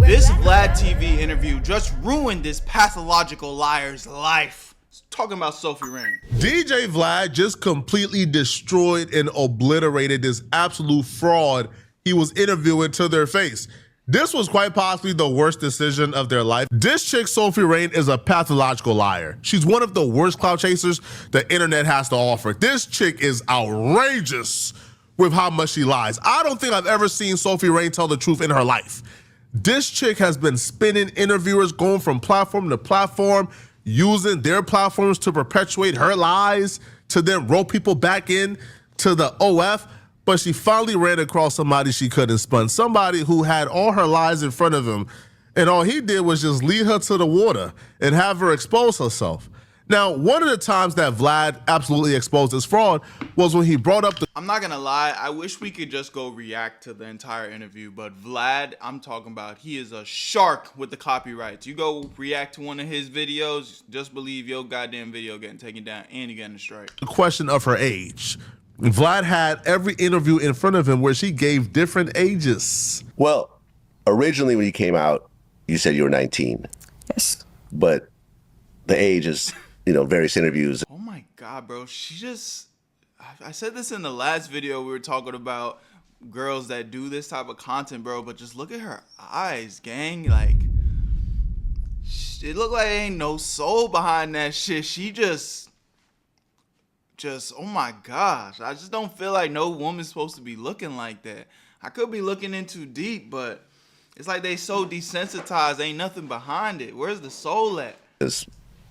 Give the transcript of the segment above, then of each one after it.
This VladTv interview just ruined this pathological liar's life. Talking about Sophie Rain. DJ Vlad just completely destroyed and obliterated this absolute fraud he was interviewing to their face. This was quite possibly the worst decision of their life. This chick, Sophie Rain, is a pathological liar. She's one of the worst clout chasers the internet has to offer. This chick is outrageous with how much she lies. I don't think I've ever seen Sophie Rain tell the truth in her life. This chick has been spinning interviewers, going from platform to platform, using their platforms to perpetuate her lies, to then rope people back in to the OF. But she finally ran across somebody she couldn't spun, somebody who had all her lies in front of him, and all he did was just lead her to the water and have her expose herself. Now, one of the times that Vlad absolutely exposed his fraud was when he brought up the— I'm not gonna lie, I wish we could just go react to the entire interview, but Vlad, I'm talking about, he is a shark with the copyrights. You go react to one of his videos, just believe your goddamn video getting taken down and you getting a strike. The question of her age. Vlad had every interview in front of him where she gave different ages. Well, originally when you came out, you said you were 19. Yes. But the age is, various interviews. Oh my God, bro. She just, I said this in the last video we were talking about girls that do this type of content, bro, but just look at her eyes, gang. Like, it look like there ain't no soul behind that shit. She just, oh my gosh. I just don't feel like no woman's supposed to be looking like that. I could be looking in too deep, but it's like they so desensitized. Ain't nothing behind it. Where's the soul at? It's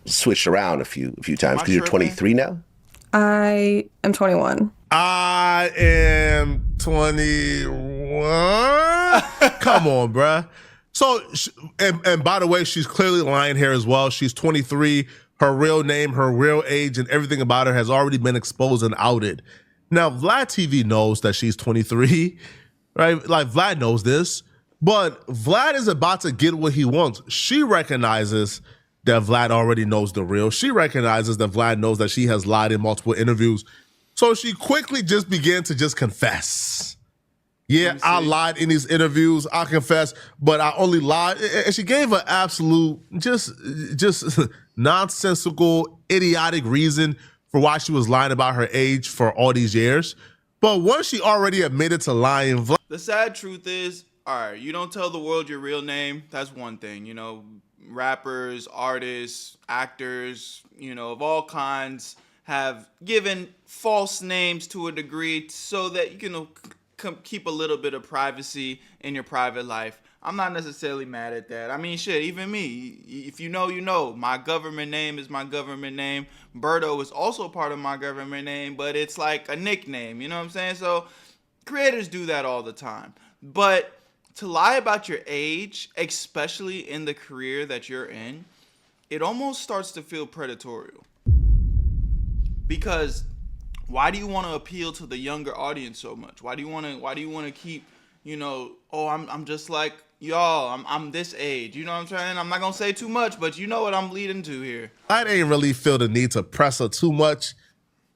switched around a few times because you're 23 now? I am 21. I am 21. Come on, bruh. So, and by the way, she's clearly lying here as well. She's 23. Her real name, her real age, and everything about her has already been exposed and outed. Now, VladTv knows that she's 23, right? Like, Vlad knows this, but Vlad is about to get what he wants. She recognizes that Vlad already knows the real. She recognizes that Vlad knows that she has lied in multiple interviews. So she quickly just began to just confess. Yeah, I lied in these interviews. I confess, but I only lied. And she gave an absolute, just nonsensical, idiotic reason for why she was lying about her age for all these years. But once she already admitted to lying, the sad truth is, all right, you don't tell the world your real name. That's one thing. Rappers, artists, actors, of all kinds have given false names to a degree so that you can keep a little bit of privacy in your private life. I'm not necessarily mad at that. I mean, shit, even me, if you know, you know. My government name is my government name. Berto is also part of my government name, but it's like a nickname, you know what I'm saying? So creators do that all the time. But to lie about your age, especially in the career that you're in, it almost starts to feel predatory. Because why do you want to appeal to the younger audience so much? Why do you want to keep, I'm just like y'all, I'm this age. You know what I'm saying? I'm not going to say too much, but you know what I'm leading to here. I didn't really feel the need to press her too much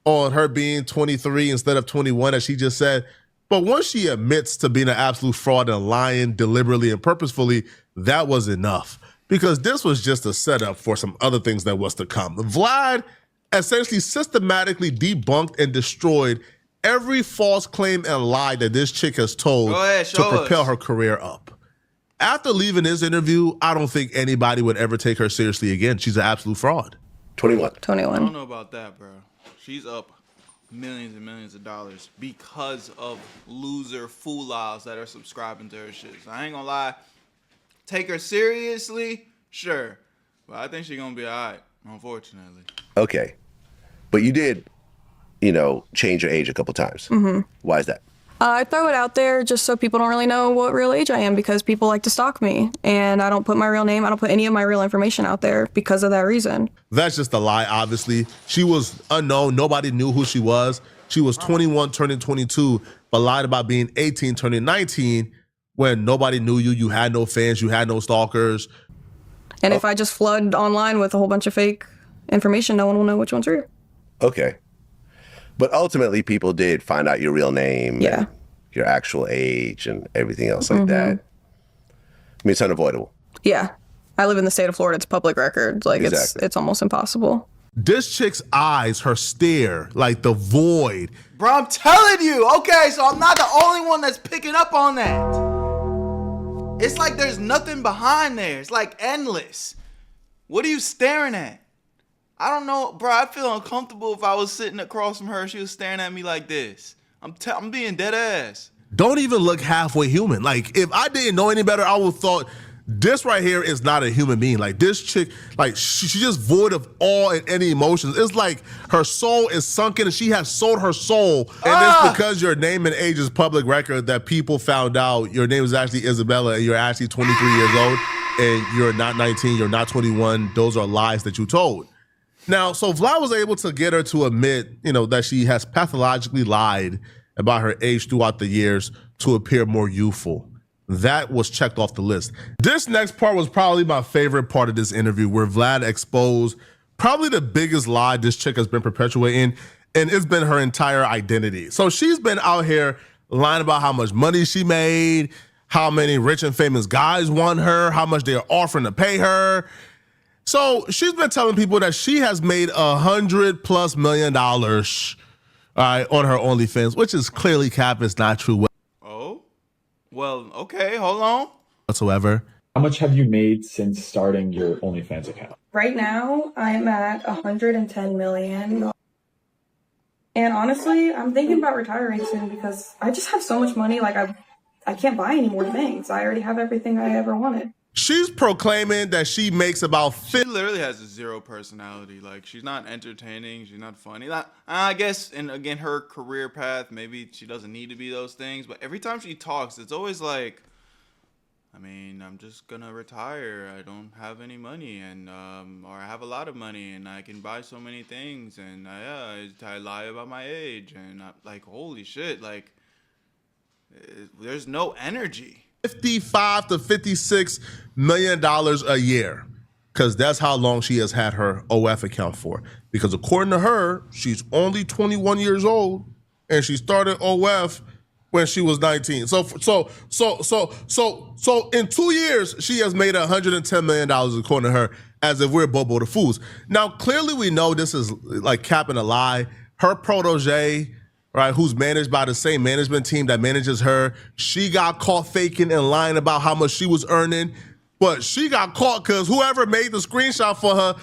on her being 23 instead of 21, as she just said. But once she admits to being an absolute fraud and lying deliberately and purposefully, that was enough. Because this was just a setup for some other things that was to come. Vlad essentially systematically debunked and destroyed every false claim and lie that this chick has told to propel her career up. After leaving this interview, I don't think anybody would ever take her seriously again. She's an absolute fraud. 21. I don't know about that, bro. She's up millions and millions of dollars because of loser fool-outs that are subscribing to her shit. So I ain't gonna lie. Take her seriously? Sure. But I think she's gonna be all right, unfortunately. Okay. But you did, change your age a couple times. Mm-hmm. Why is that? I throw it out there just so people don't really know what real age I am, because people like to stalk me, and I don't put my real name, I don't put any of my real information out there because of that reason. That's just a lie, obviously. She was unknown. Nobody knew who she was. She was 21 turning 22, but lied about being 18 turning 19 when nobody knew you. You had no fans. You had no stalkers. And if I just flood online with a whole bunch of fake information, no one will know which one's real. Okay. But ultimately, people did find out your real name, and your actual age, and everything else like that. mean, it's unavoidable. Yeah. I live in the state of Florida. It's public record. Like, Exactly. it's almost impossible. This chick's eyes, her stare, like the void. Bro, I'm telling you. Okay, so I'm not the only one that's picking up on that. It's like there's nothing behind there. It's like endless. What are you staring at? I don't know, bro. I feel uncomfortable if I was sitting across from her. She was staring at me like this. I'm being dead ass. Don't even look halfway human. Like, if I didn't know any better, I would have thought this right here is not a human being. Like, this chick, like, she just void of all and any emotions. It's like her soul is sunken and she has sold her soul. And it's because your name and age is public record that people found out your name is actually Isabella and you're actually 23 years old and you're not 19, you're not 21. Those are lies that you told. Now, so Vlad was able to get her to admit, that she has pathologically lied about her age throughout the years to appear more youthful. That was checked off the list. This next part was probably my favorite part of this interview, where Vlad exposed probably the biggest lie this chick has been perpetuating, and it's been her entire identity. So she's been out here lying about how much money she made, how many rich and famous guys want her, how much they're offering to pay her. So she's been telling people that she has made $100+ million, on her OnlyFans, which is clearly cap. It's not true Oh? Well, okay, hold on. whatsoever. How much have you made since starting your OnlyFans account? Right now, I'm at 110 million. And honestly, I'm thinking about retiring soon because I just have so much money. Like, I can't buy any more things. I already have everything I ever wanted. She's proclaiming that she makes about She literally has a zero personality. Like, she's not entertaining. She's not funny. I guess, and again, her career path, maybe she doesn't need to be those things. But every time she talks, it's always like, I mean, I'm just going to retire. I don't have any money, and or I have a lot of money, and I can buy so many things. And I lie about my age. And I'm like, holy shit, like, there's no energy. $55 to $56 million a year, because that's how long she has had her OF account for. Because according to her, she's only 21 years old, and she started OF when she was 19. So in 2 years, she has made $110 million, according to her, as if we're Bobo the Fools. Now, clearly we know this is like capping a lie. Her protege, right, who's managed by the same management team that manages her, she got caught faking and lying about how much she was earning, but she got caught because whoever made the screenshot for her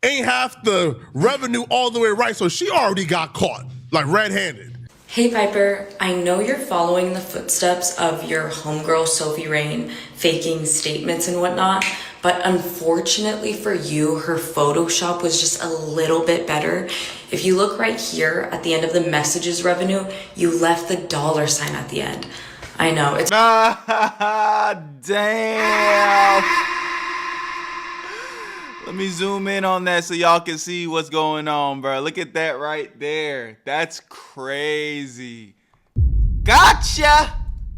ain't half the revenue all the way right, so she already got caught, like red-handed. Hey Piper, I know you're following the footsteps of your homegirl Sophie Rain, faking statements and whatnot, but unfortunately for you, her Photoshop was just a little bit better. If you look right here at the end of the messages revenue, you left the $sign at the end. I know, it's— Damn. Let me zoom in on that so y'all can see what's going on, bro. Look at that right there. That's crazy. Gotcha.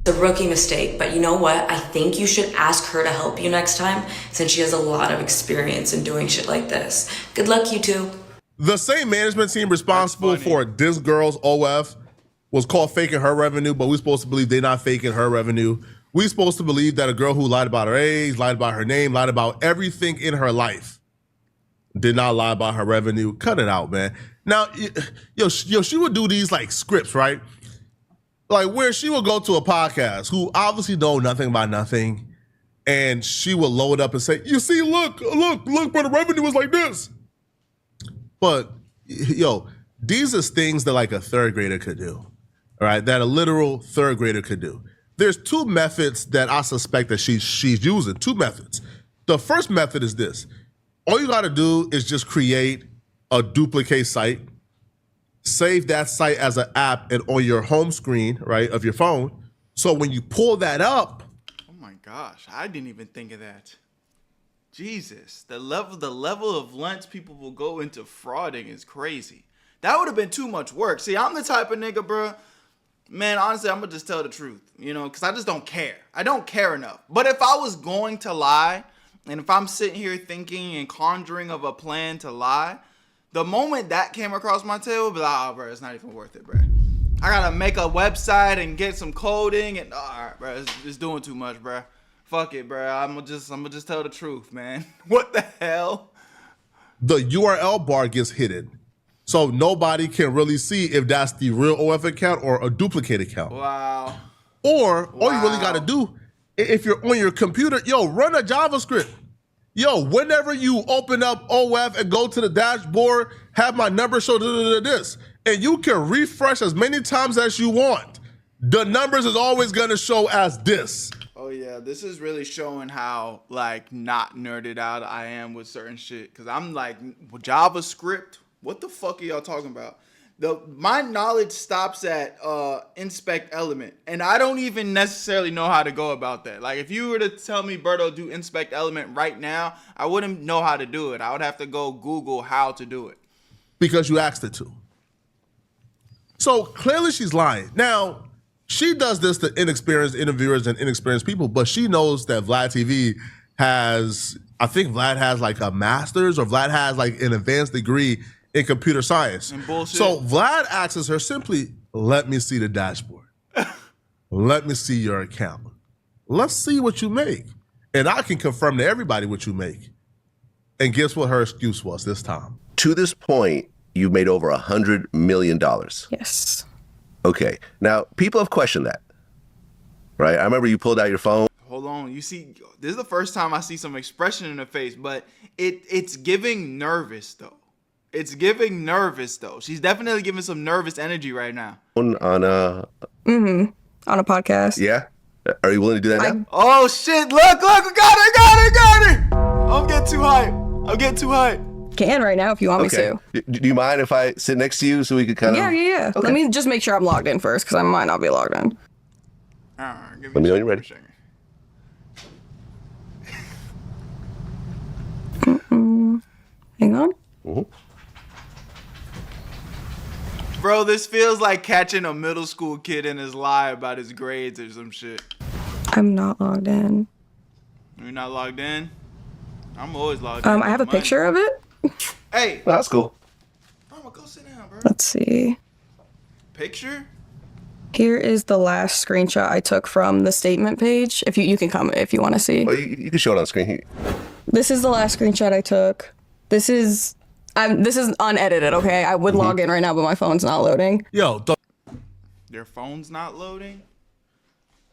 a rookie mistake, but you know what? I think you should ask her to help you next time, since she has a lot of experience in doing shit like this. Good luck, you two. The same management team responsible for this girl's OF was called faking her revenue, but we're supposed to believe they're not faking her revenue. We're supposed to believe that a girl who lied about her age, lied about her name, lied about everything in her life, did not lie about her revenue. Cut it out, man. Now, she would do these like scripts, right? Like where she would go to a podcast who obviously know nothing about nothing, and she would load up and say, you see, look, but the revenue is like this. But, these are things that like a third grader could do, all right? That a literal third grader could do. There's two methods that I suspect that she's using, two methods. The first method is this. All you gotta do is just create a duplicate site, save that site as an app and on your home screen, right, of your phone. So when you pull that up. Oh my gosh, I didn't even think of that. Jesus, the level of lengths people will go into frauding is crazy. That would have been too much work. See, I'm the type of nigga, bro. Man, honestly, I'm gonna just tell the truth, because I just don't care. I don't care enough. But if I was going to lie, and if I'm sitting here thinking and conjuring of a plan to lie, the moment that came across my table, I'd be like, oh, bro, it's not even worth it, bro. I gotta make a website and get some coding, and all right, bro, it's doing too much, bro. Fuck it, bro. I'm gonna just tell the truth, man. What the hell? The URL bar gets hidden. So nobody can really see if that's the real OF account or a duplicate account. Wow. Or all you really gotta do, if you're on your computer, yo, run a JavaScript. Yo, whenever you open up OF and go to the dashboard, have my number show this, and you can refresh as many times as you want. The numbers is always gonna show as this. Oh yeah, this is really showing how like not nerded out I am with certain shit. Cause I'm like, JavaScript, what the fuck are y'all talking about? My knowledge stops at inspect element, and I don't even necessarily know how to go about that. Like if you were to tell me, Berto, do inspect element right now, I wouldn't know how to do it. I would have to go Google how to do it. Because you asked it to. So clearly she's lying. Now, she does this to inexperienced interviewers and inexperienced people, but she knows that VladTv has, I think Vlad has like a master's or Vlad has like an advanced degree in computer science. And bullshit. So Vlad asks her simply, let me see the dashboard. Let me see your account. Let's see what you make. And I can confirm to everybody what you make. And guess what her excuse was this time? To this point, you've made over $100 million. Yes. Okay. Now, people have questioned that, right? I remember you pulled out your phone. Hold on. You see, this is the first time I see some expression in her face, but it's giving nervous, though. It's giving nervous, though. She's definitely giving some nervous energy right now. On a... On a podcast. Yeah? Are you willing to do that now? Oh, shit. Look, we got her. I'm getting too hype. Can right now if you want me to. Do you mind if I sit next to you so we could kind of... Yeah. Okay. Let me just make sure I'm logged in first because I might not be logged in. All right, give Let me know a when you're second. Hang on. Mm-hmm. Bro, this feels like catching a middle school kid in his lie about his grades or some shit. I'm not logged in. You're not logged in? I'm always logged in. I have a picture of it. Hey, Well, that's cool. I'm gonna go sit down, bro. Let's see. Picture? Here is the last screenshot I took from the statement page. If you can comment if you want to see. Well, you can show it on screen here. This is the last screenshot I took. This is unedited, okay? I would log in right now, but my phone's not loading. Yo, Their phone's not loading?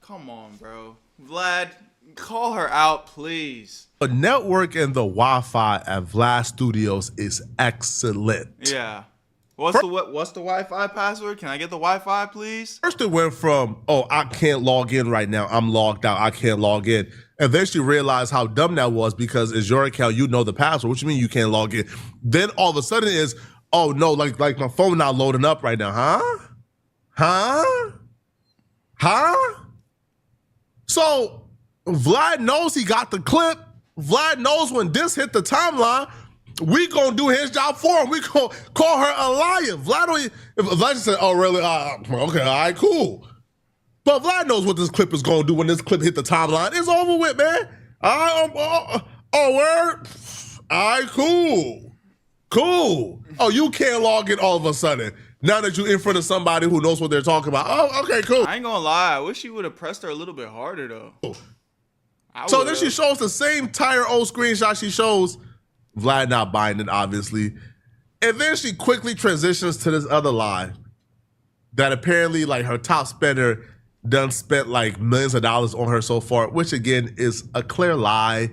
Come on, bro. Vlad, call her out, please. the network and the Wi-Fi at Vlad Studios is excellent. Yeah. What's the Wi-Fi password? Can I get the Wi-Fi, please? First it went from, oh, I can't log in right now. I'm logged out. I can't log in. And then she realized how dumb that was because it's your account. You know the password. What you mean you can't log in? Then all of a sudden is, oh, no, like my phone not loading up right now. Huh? So Vlad knows he got the clip. Vlad knows when this hit the timeline, we gonna do his job for him. We gonna call her a liar. Vlad just said, oh, really? Okay, all right, cool. But Vlad knows what this clip is gonna do when this clip hit the timeline. It's over with, man. Word? All right, cool. Oh, you can't log in all of a sudden. Now that you're in front of somebody who knows what they're talking about. Oh, okay, cool. I ain't gonna lie. I wish you would have pressed her a little bit harder, though. So then she shows the same entire old screenshot she shows. Vlad not buying it, obviously. And then she quickly transitions to this other lie that apparently like her top spender done spent like millions of dollars on her so far, which again is a clear lie,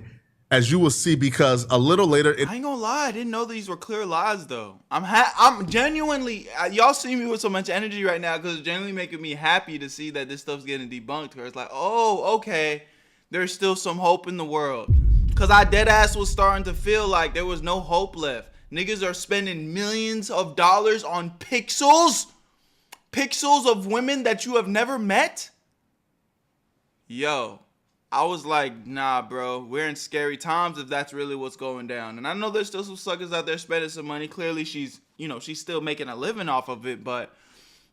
as you will see, because a little later... I ain't gonna lie. I didn't know these were clear lies, though. I'm genuinely... y'all see me with so much energy right now because it's genuinely making me happy to see that this stuff's getting debunked. Where it's like, oh, okay, there's still some hope in the world. Because I deadass was starting to feel like there was no hope left. Niggas are spending millions of dollars on pixels of women that you have never met. Yo, I was like, nah, bro, we're in scary times if that's really what's going down. And I know there's still some suckers out there spending some money. Clearly she's still making a living off of it, but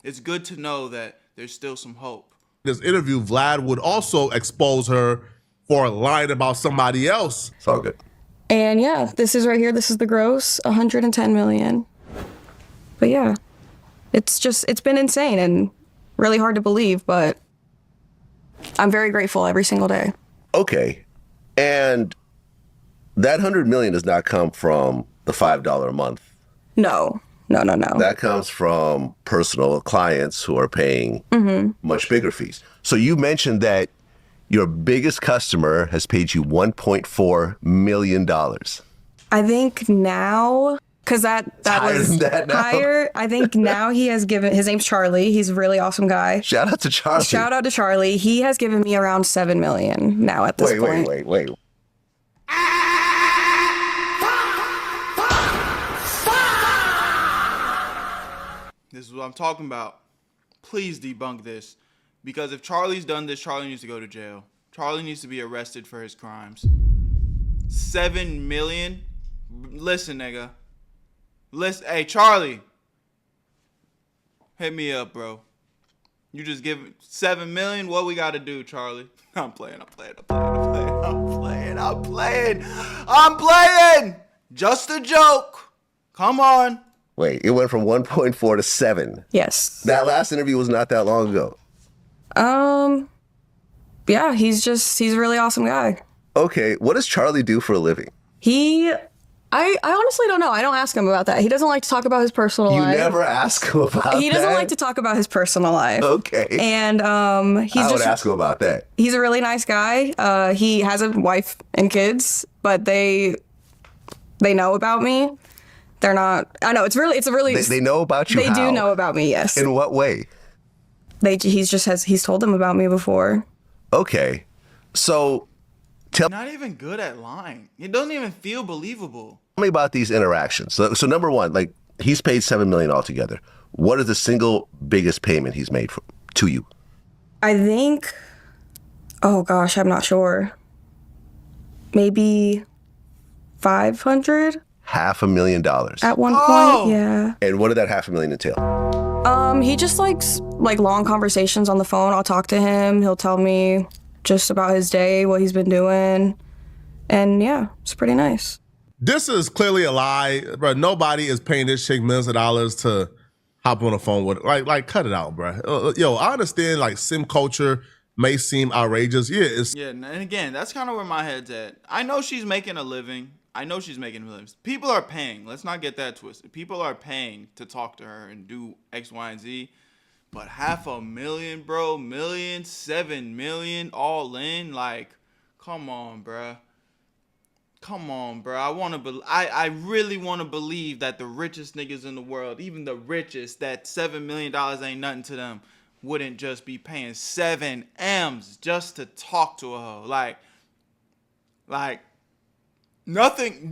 it's good to know that there's still some hope. This interview, Vlad would also expose her for lying about somebody else. It's all good. And yeah, this is right here. This is the gross, 110 million. But yeah, it's been insane and really hard to believe, but I'm very grateful every single day. Okay. And that $100 million does not come from the $5 a month. No. That comes from personal clients who are paying much bigger fees. So you mentioned that your biggest customer has paid you $1.4 million. I think now, because that higher was than that now? higher. I think now he has given, his name's Charlie. He's a really awesome guy. Shout out to Charlie. Shout out to Charlie. He has given me around $7 million now at this point. Wait. This is what I'm talking about. Please debunk this. Because if Charlie's done this, Charlie needs to go to jail. Charlie needs to be arrested for his crimes. $7 million? Listen, nigga. Listen, hey, Charlie. Hit me up, bro. You just give $7 million? What we gotta do, Charlie? I'm playing. Just a joke. Come on. Wait, it went from 1.4 to 7. Yes. That last interview was not that long ago. Yeah, he's a really awesome guy. Okay, what does Charlie do for a living? I honestly don't know. I don't ask him about that. He doesn't like to talk about his personal life. You never ask him about that? He doesn't like to talk about his personal life. Okay. And I would ask him about that. He's a really nice guy. He has a wife and kids, but they know about me. They're not. I know it's a really. They know about you. They do know about me. Yes. In what way? He's told them about me before. Okay, so Not even good at lying. It doesn't even feel believable. tell me about these interactions. So number one, like he's paid $7 million altogether. What is the single biggest payment he's made to you? I think. Oh gosh, I'm not sure. Maybe 500. $500,000 At one point, yeah. And what did that $500,000 entail? He just likes long conversations on the phone. I'll talk to him. He'll tell me just about his day, what he's been doing. And yeah, it's pretty nice. This is clearly a lie, bro. Nobody is paying this chick millions of dollars to hop on the phone with. Like, cut it out, bro. Yo, I understand like sim culture may seem outrageous. Yeah, and again, that's kind of where my head's at. I know she's making a living. People are paying. Let's not get that twisted. People are paying to talk to her and do X, Y, and Z. But $500,000, bro, $7 million all in. Like, come on, bro. I really want to believe that the richest niggas in the world, even the richest, that $7 million ain't nothing to them, wouldn't just be paying 7 M's just to talk to a hoe. Like. Nothing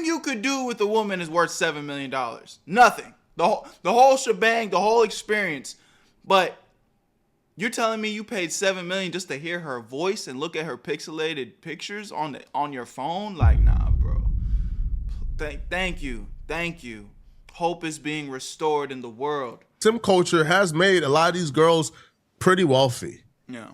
you could do with a woman is worth $7 million. Nothing. The whole shebang, the whole experience. But you're telling me you paid $7 million just to hear her voice and look at her pixelated pictures on your phone? Like, nah, bro. Thank you. Hope is being restored in the world. sim culture has made a lot of these girls pretty wealthy. Yeah.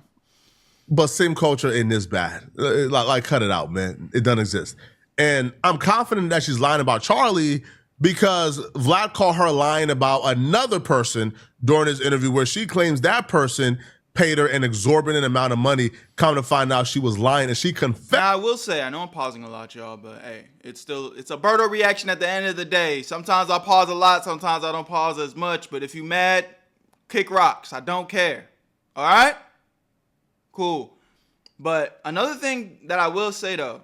But sim culture in this bad. Like, cut it out, man. It doesn't exist. And I'm confident that she's lying about Charlie because Vlad called her lying about another person during his interview where she claims that person paid her an exorbitant amount of money. Come to find out she was lying and she confessed. Now, I will say, I know I'm pausing a lot, y'all, but hey, it's a Berto reaction at the end of the day. Sometimes I pause a lot, sometimes I don't pause as much, but if you mad, kick rocks. I don't care. All right? Cool. But another thing that I will say though,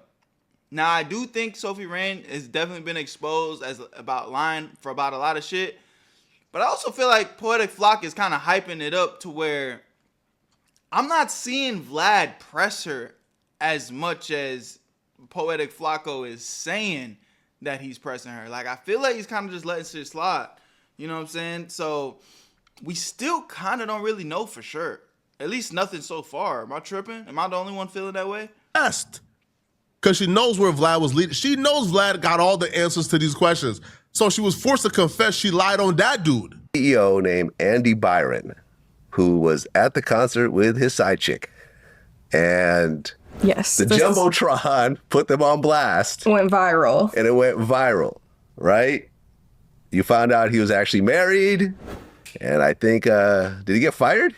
now I do think Sophie Rain has definitely been exposed as about lying for about a lot of shit. But I also feel like Poetic Flock is kind of hyping it up to where I'm not seeing Vlad press her as much as Poetic Flocko is saying that he's pressing her. Like I feel like he's kind of just letting shit slide. You know what I'm saying? So we still kind of don't really know for sure. At least nothing so far. Am I tripping? Am I the only one feeling that way? Because she knows where Vlad was leading. She knows Vlad got all the answers to these questions. So she was forced to confess she lied on that dude. CEO named Andy Byron, who was at the concert with his side chick. And yes, the Jumbotron put them on blast. Went viral. And it went viral, right? You found out he was actually married. And I think, did he get fired?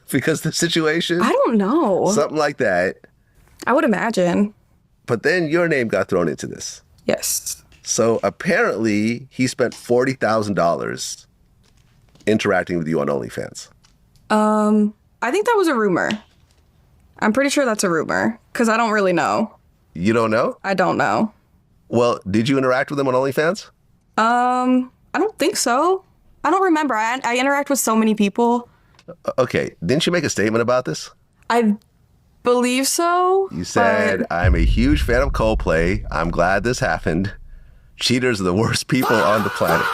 Because of the situation? I don't know. Something like that. I would imagine. But then your name got thrown into this. Yes. So apparently he spent $40,000 interacting with you on OnlyFans. I think that was a rumor. I'm pretty sure that's a rumor because I don't really know. You don't know? I don't know. Well, did you interact with him on OnlyFans? I don't think so. I don't remember. I interact with so many people. Okay, didn't you make a statement about this? I believe so. You said, I'm a huge fan of Coldplay. I'm glad this happened. Cheaters are the worst people on the planet.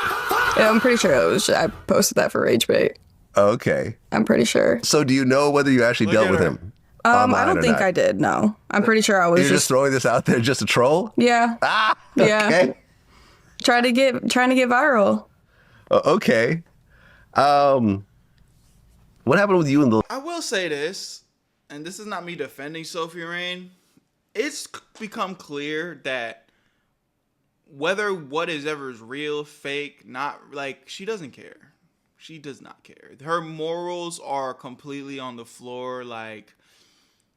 Yeah, I'm pretty sure I posted that for rage bait. Okay. I'm pretty sure. So do you know whether you actually dealt with him? I don't think I did, no. I'm pretty sure I was You're just throwing this out there just to troll? Yeah. Ah, okay. Yeah. Trying to get viral. Okay. What happened with you and the... I will say this, and this is not me defending Sophie Rain. It's become clear that whether what is ever is real, fake, not, like, she doesn't care. She does not care. Her morals are completely on the floor. Like,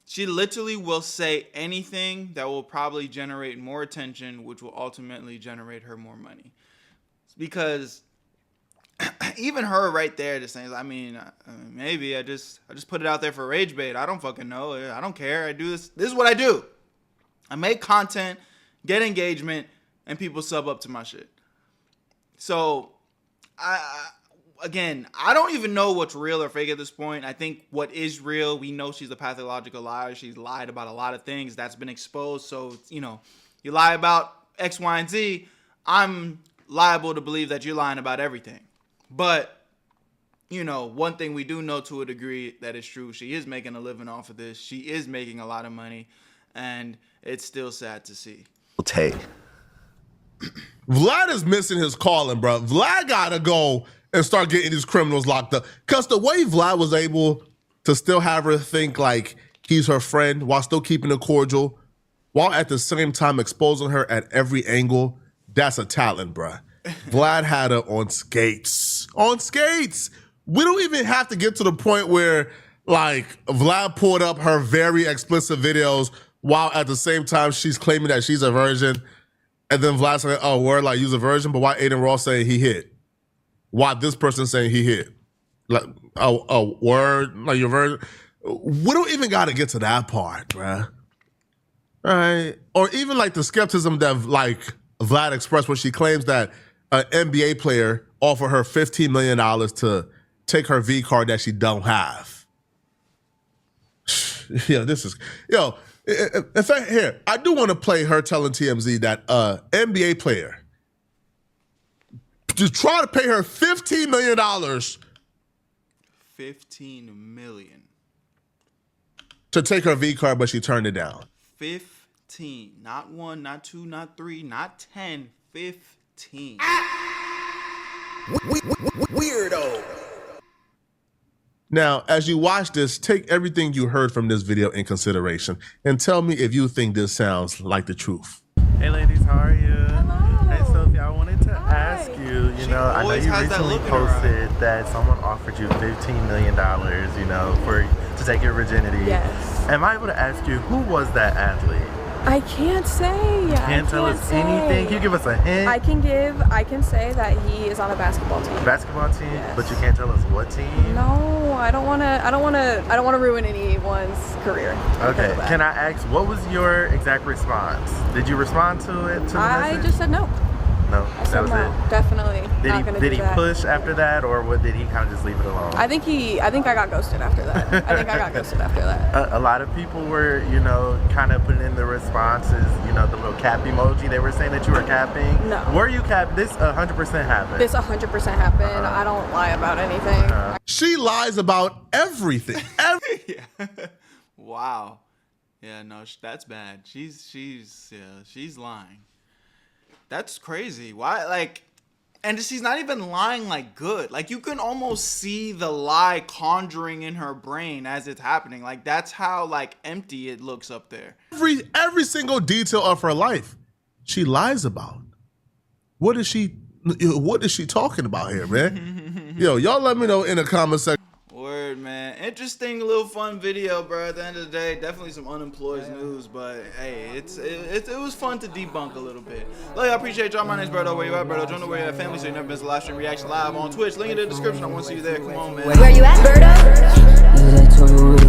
she literally will say anything that will probably generate more attention, which will ultimately generate her more money. Because even her right there just saying, I mean, maybe I just put it out there for rage bait. I don't fucking know. I don't care. I do this. This is what I do. I make content, get engagement, and people sub up to my shit. So, Again, I don't even know what's real or fake at this point. I think what is real, we know she's a pathological liar. She's lied about a lot of things. That's been exposed. So, you know, you lie about X, Y, and Z. I'm liable to believe that you're lying about everything. But, you know, one thing we do know to a degree that is true. She is making a living off of this. She is making a lot of money. And it's still sad to see. Take. Vlad is missing his calling, bro. Vlad gotta go and start getting these criminals locked up. Because the way Vlad was able to still have her think like he's her friend while still keeping it cordial, while at the same time exposing her at every angle, that's a talent, bruh. Vlad had her on skates. On skates! We don't even have to get to the point where, like, Vlad pulled up her very explicit videos while at the same time she's claiming that she's a virgin. And then Vlad's saying, oh, word, like, you's a virgin, but why Aiden Ross saying he hit? Why this person saying he hit? Like, oh, word, like you're virgin. We don't even got to get to that part, bruh. All right? Or even like the skepticism that like Vlad expressed when she claims that an NBA player offered her $15 million to take her V card that she don't have. In fact, here, I do want to play her telling TMZ that NBA player to try to pay her $15 million. $15 million. To take her V card, but she turned it down. 15. Not 1, not 2, not 3, not 10. 15. Weirdo. Now, as you watch this, take everything you heard from this video in consideration and tell me if you think this sounds like the truth. Hey ladies, how are you? Hello. Hey Sophie, I wanted to ask you, I know always you has that recently look in her eye. posted that someone offered you $15 million, to take your virginity. Yes. Am I able to ask you, who was that athlete? I can't say. Can't tell us anything? Can you give us a hint? I can say that he is on a basketball team. Basketball team? Yes. But you can't tell us what team? No, I don't want to ruin anyone's career. Okay. Can I ask, what was your exact response? Did you respond to it? I message? just said no. No, I that said was no. it. Definitely not gonna Did do he that. push after that, or did he kind of just leave it alone? I think I got ghosted after that. A lot of people were, kind of putting in the responses, the little cap emoji. They were saying that you were capping. No. Were you capping? This 100% happened. This 100% happened. I don't lie about anything. She lies about everything. Yeah. Wow. Yeah, no, that's bad. She's lying. That's crazy. Why, like, and she's not even lying like good. Like, you can almost see the lie conjuring in her brain as it's happening. Like, that's how, like, empty it looks up there. Every single detail of her life, she lies about. What is she talking about here, man? Yo, y'all let me know in the comment section. Word. word, man. Interesting little fun video, bro. At the end of the day, definitely some unemployed news, but hey, it was fun to debunk a little bit. Look, I appreciate y'all. My name's Berto. Where you at, Berto? Join the Where You At family so you never miss a live stream reaction live on Twitch. Link in the description. I want to see you there. Come on, man. Where you at, Berto?